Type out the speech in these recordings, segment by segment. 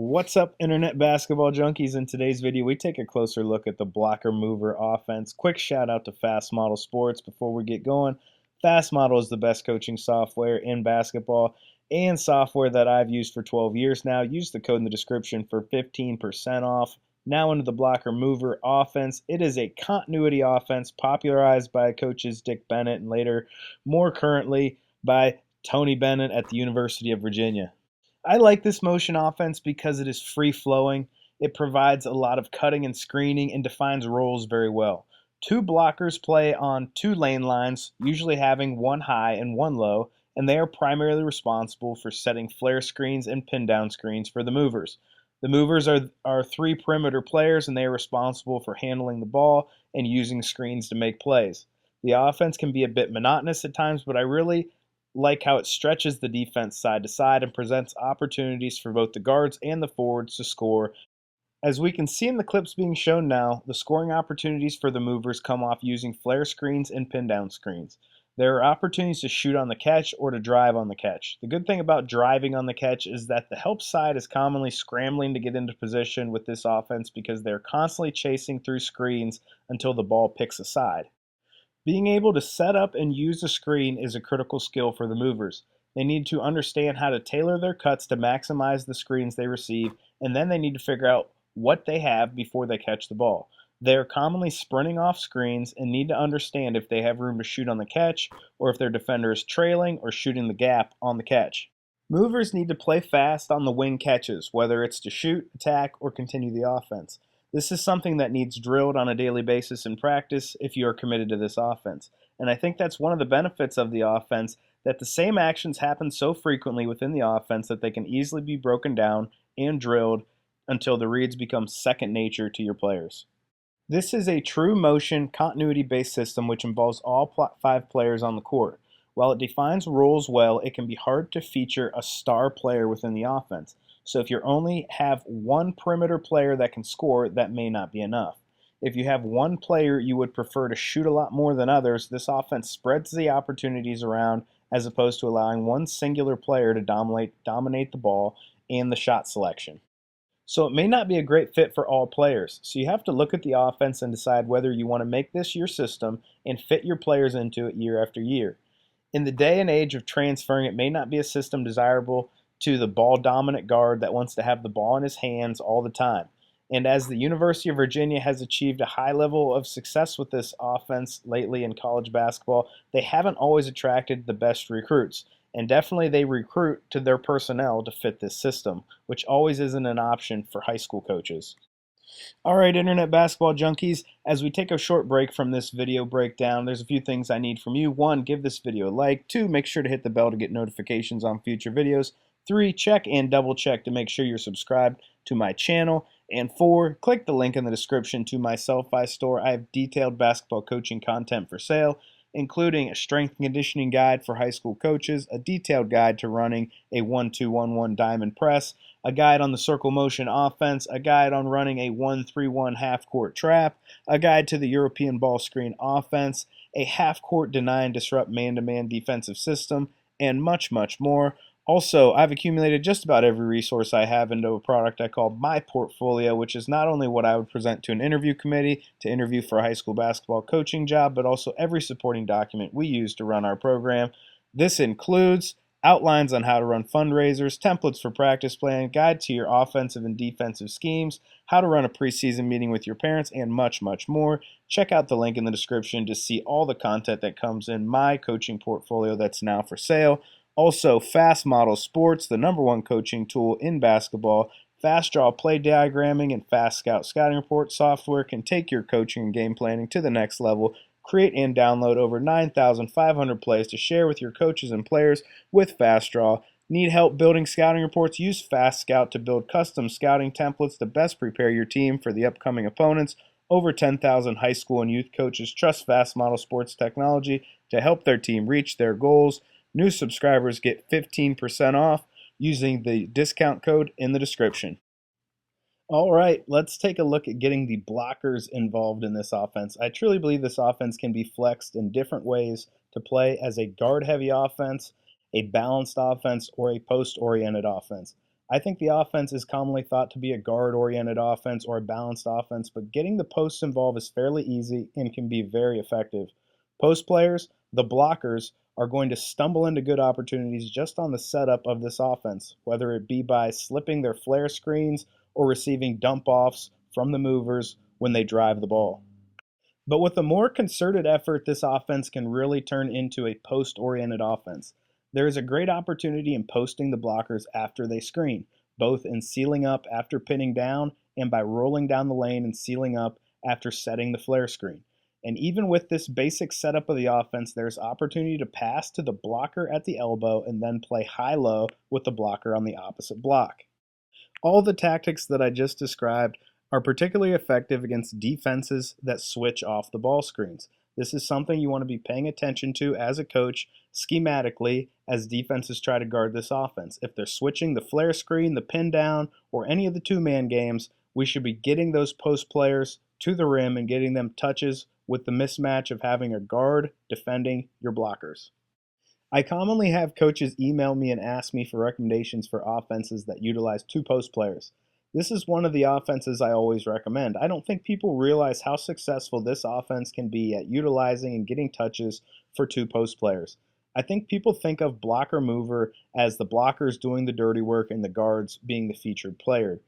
What's up, Internet Basketball Junkies? In today's video, we take a closer look at the blocker mover offense. Quick shout out to Fast Model Sports before we get going. Fast Model is the best coaching software in basketball and software that I've used for 12 years now. Use the code in the description for 15% off. Now into the blocker mover offense. It is a continuity offense popularized by coaches Dick Bennett and later, more currently, by Tony Bennett at the University of Virginia. I like this motion offense because it is free flowing. It provides a lot of cutting and screening and defines roles very well. Two blockers play on two lane lines, usually having one high and one low, and they are primarily responsible for setting flare screens and pin down screens for the movers. The movers are three perimeter players, and they are responsible for handling the ball and using screens to make plays. The offense can be a bit monotonous at times, but I really like how it stretches the defense side to side and presents opportunities for both the guards and the forwards to score. As we can see in the clips being shown now, the scoring opportunities for the movers come off using flare screens and pin down screens. There are opportunities to shoot on the catch or to drive on the catch. The good thing about driving on the catch is that the help side is commonly scrambling to get into position with this offense because they're constantly chasing through screens until the ball picks a side. Being able to set up and use a screen is a critical skill for the movers. They need to understand how to tailor their cuts to maximize the screens they receive, and then they need to figure out what they have before they catch the ball. They are commonly sprinting off screens and need to understand if they have room to shoot on the catch or if their defender is trailing or shooting the gap on the catch. Movers need to play fast on the wing catches, whether it's to shoot, attack, or continue the offense. This is something that needs drilled on a daily basis in practice if you are committed to this offense. And I think that's one of the benefits of the offense, that the same actions happen so frequently within the offense that they can easily be broken down and drilled until the reads become second nature to your players. This is a true motion continuity-based system which involves all 5 players on the court. While it defines roles well, it can be hard to feature a star player within the offense. So if you only have one perimeter player that can score, that may not be enough. If you have one player you would prefer to shoot a lot more than others, this offense spreads the opportunities around as opposed to allowing one singular player to dominate the ball and the shot selection. So it may not be a great fit for all players. So you have to look at the offense and decide whether you want to make this your system and fit your players into it year after year. In the day and age of transferring, it may not be a system desirable to the ball-dominant guard that wants to have the ball in his hands all the time. And as the University of Virginia has achieved a high level of success with this offense lately in college basketball, they haven't always attracted the best recruits. And definitely they recruit to their personnel to fit this system, which always isn't an option for high school coaches. All right, Internet Basketball Junkies, as we take a short break from this video breakdown, there's a few things I need from you. 1, give this video a like. 2, make sure to hit the bell to get notifications on future videos. 3, check and double check to make sure you're subscribed to my channel. And 4, click the link in the description to my Sellfy store. I have detailed basketball coaching content for sale, including a strength and conditioning guide for high school coaches, a detailed guide to running a 1-2-1-1 diamond press, a guide on the circle motion offense, a guide on running a 1-3-1 half-court trap, a guide to the European ball screen offense, a half-court deny and disrupt man-to-man defensive system, and much, much more. Also, I've accumulated just about every resource I have into a product I call my portfolio, which is not only what I would present to an interview committee to interview for a high school basketball coaching job, but also every supporting document we use to run our program. This includes outlines on how to run fundraisers, templates for practice plan, guide to your offensive and defensive schemes, how to run a preseason meeting with your parents, and much, much more. Check out the link in the description to see all the content that comes in my coaching portfolio that's now for sale. Also, Fast Model Sports, the #1 coaching tool in basketball. Fast Draw play diagramming and Fast Scout scouting report software can take your coaching and game planning to the next level. Create and download over 9,500 plays to share with your coaches and players with Fast Draw. Need help building scouting reports? Use Fast Scout to build custom scouting templates to best prepare your team for the upcoming opponents. Over 10,000 high school and youth coaches trust Fast Model Sports technology to help their team reach their goals. New subscribers get 15% off using the discount code in the description. All right, let's take a look at getting the blockers involved in this offense. I truly believe this offense can be flexed in different ways to play as a guard-heavy offense, a balanced offense, or a post-oriented offense. I think the offense is commonly thought to be a guard-oriented offense or a balanced offense, but getting the posts involved is fairly easy and can be very effective. Post players, the blockers, are going to stumble into good opportunities just on the setup of this offense, whether it be by slipping their flare screens or receiving dump-offs from the movers when they drive the ball. But with a more concerted effort, this offense can really turn into a post-oriented offense. There is a great opportunity in posting the blockers after they screen, both in sealing up after pinning down and by rolling down the lane and sealing up after setting the flare screen. And even with this basic setup of the offense, there's opportunity to pass to the blocker at the elbow and then play high-low with the blocker on the opposite block. All the tactics that I just described are particularly effective against defenses that switch off the ball screens. This is something you want to be paying attention to as a coach schematically as defenses try to guard this offense. If they're switching the flare screen, the pin down, or any of the two-man games, we should be getting those post players to the rim and getting them touches with the mismatch of having a guard defending your blockers. I commonly have coaches email me and ask me for recommendations for offenses that utilize two post players. This is one of the offenses I always recommend. I don't think people realize how successful this offense can be at utilizing and getting touches for two post players. I think people think of blocker mover as the blockers doing the dirty work and the guards being the featured player.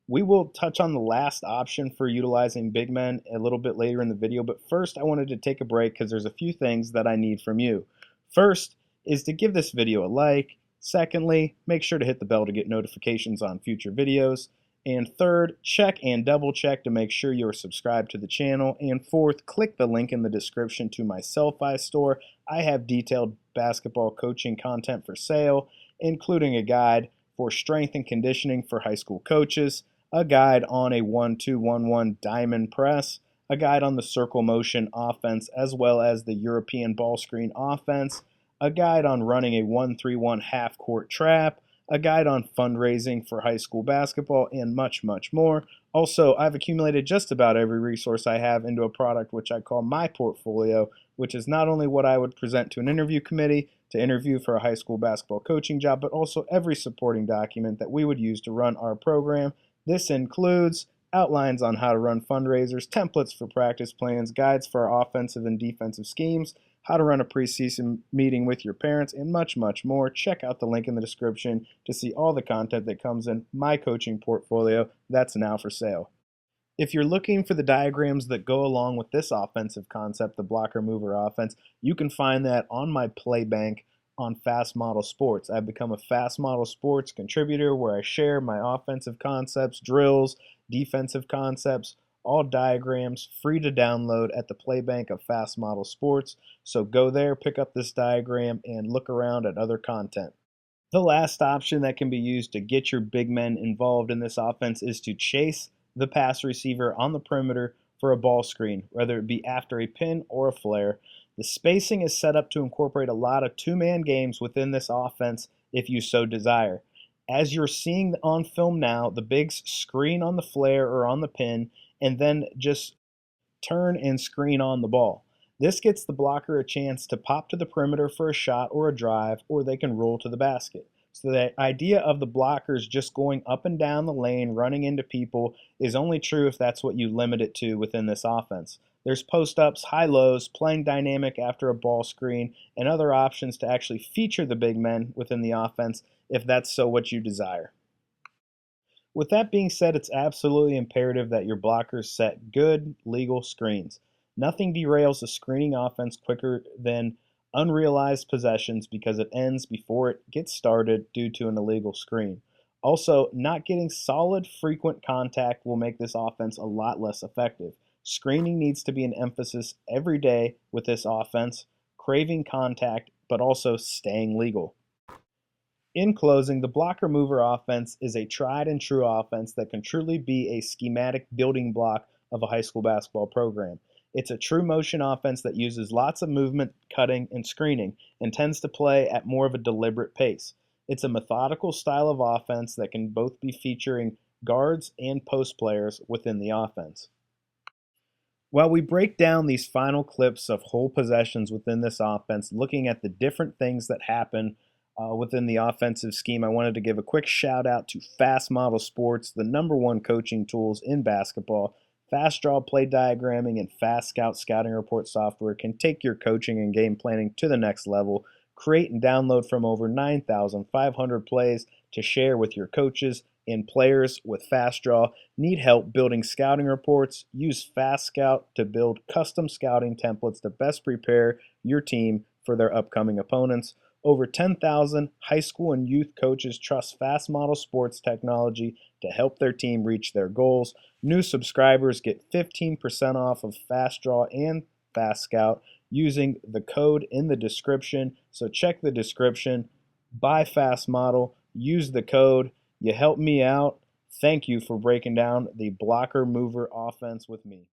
We will touch on the last option for utilizing big men a little bit later in the video, but first I wanted to take a break because there's a few things that I need from you. First is to give this video a like. Secondly, make sure to hit the bell to get notifications on future videos. And third, check and double check to make sure you're subscribed to the channel. And fourth, click the link in the description to my Sellfy store. I have detailed basketball coaching content for sale, including a guide for strength and conditioning for high school coaches, a guide on a 1-2-1-1 diamond press, a guide on the circle motion offense as well as the European ball screen offense, a guide on running a 1-3-1 half court trap, a guide on fundraising for high school basketball, and much, much more. Also, I've accumulated just about every resource I have into a product which I call my portfolio, which is not only what I would present to an interview committee to interview for a high school basketball coaching job, but also every supporting document that we would use to run our program. This includes outlines on how to run fundraisers, templates for practice plans, guides for our offensive and defensive schemes, how to run a preseason meeting with your parents, and much, much more. Check out the link in the description to see all the content that comes in my coaching portfolio that's now for sale. If you're looking for the diagrams that go along with this offensive concept, the blocker mover offense, you can find that on my play bank on Fast Model Sports. I've become a Fast Model Sports contributor where I share my offensive concepts, drills, defensive concepts, all diagrams free to download at the playbank of Fast Model Sports. So go there, pick up this diagram, and look around at other content. The last option that can be used to get your big men involved in this offense is to chase the pass receiver on the perimeter for a ball screen, whether it be after a pin or a flare. The spacing is set up to incorporate a lot of two-man games within this offense if you so desire. As you're seeing on film now, the bigs screen on the flare or on the pin and then just turn and screen on the ball. This gets the blocker a chance to pop to the perimeter for a shot or a drive, or they can roll to the basket. So the idea of the blockers just going up and down the lane, running into people, is only true if that's what you limit it to within this offense. There's post-ups, high-lows, playing dynamic after a ball screen, and other options to actually feature the big men within the offense if that's so what you desire. With that being said, it's absolutely imperative that your blockers set good, legal screens. Nothing derails a screening offense quicker than unrealized possessions because it ends before it gets started due to an illegal screen. Also, not getting solid, frequent contact will make this offense a lot less effective. Screening needs to be an emphasis every day with this offense, craving contact, but also staying legal. In closing, the blocker mover offense is a tried and true offense that can truly be a schematic building block of a high school basketball program. It's a true motion offense that uses lots of movement, cutting, and screening, and tends to play at more of a deliberate pace. It's a methodical style of offense that can both be featuring guards and post players within the offense. While we break down these final clips of whole possessions within this offense, looking at the different things that happen within the offensive scheme. I wanted to give a quick shout out to Fast Model Sports, the #1 coaching tools in basketball. Fast Draw play diagramming and Fast Scout scouting report software can take your coaching and game planning to the next level. Create and download from over 9,500 plays to share with your coaches and players with Fast Draw. Need help building scouting reports? Use Fast Scout to build custom scouting templates to best prepare your team for their upcoming opponents. Over 10,000 high school and youth coaches trust Fast Model Sports technology to help their team reach their goals. New subscribers get 15% off of Fast Draw and Fast Scout using the code in the description. So check the description, buy Fast Model, use the code. You help me out. Thank you for breaking down the blocker mover offense with me.